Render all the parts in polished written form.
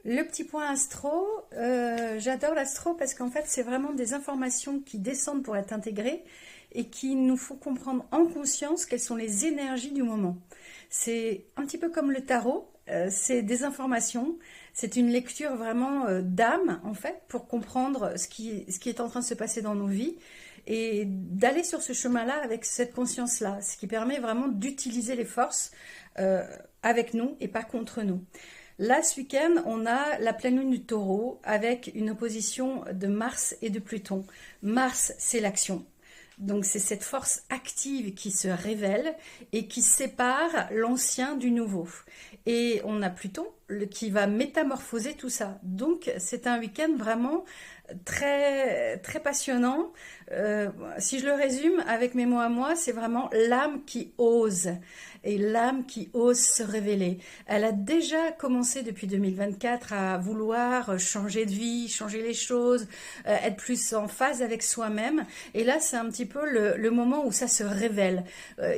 Le petit point astro, j'adore l'astro parce qu'en fait c'est vraiment des informations qui descendent pour être intégrées et qui nous font comprendre en conscience quelles sont les énergies du moment. C'est un petit peu comme le tarot, c'est des informations, c'est une lecture vraiment d'âme en fait pour comprendre ce qui est en train de se passer dans nos vies et d'aller sur ce chemin-là avec cette conscience-là, ce qui permet vraiment d'utiliser les forces euh, avec nous et pas contre nous. Là, ce week-end, on a la pleine lune du taureau avec une opposition de Mars et de Pluton. Mars, c'est l'action. Donc c'est cette force active qui se révèle et qui sépare l'ancien du nouveau. Et on a Pluton qui va métamorphoser tout ça. Donc c'est un week-end vraiment très très passionnant. Si je le résume avec mes mots à moi, c'est vraiment l'âme qui ose et l'âme qui ose se révéler. Elle a déjà commencé depuis 2024 à vouloir changer de vie, changer les choses, être plus en phase avec soi-même. Et là, c'est un petit peu le moment où ça se révèle.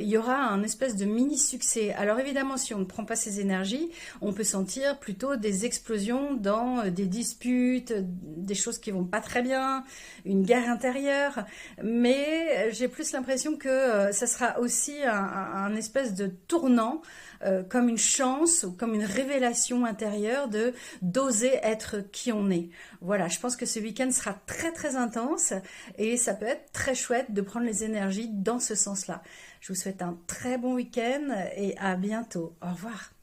Il y aura un espèce de mini-succès. Alors évidemment, si on ne prend pas ces énergies, on peut sentir plutôt des explosions dans des disputes, des choses qui vont pas très bien, une guerre intérieure. Mais j'ai plus l'impression que ça sera aussi un espèce de tournant, comme une chance ou comme une révélation intérieure de d'oser être qui on est. Voilà, je pense que ce week-end sera très très intense et ça peut être très chouette de prendre les énergies dans ce sens-là. Je vous souhaite un très bon week-end et à bientôt. Au revoir.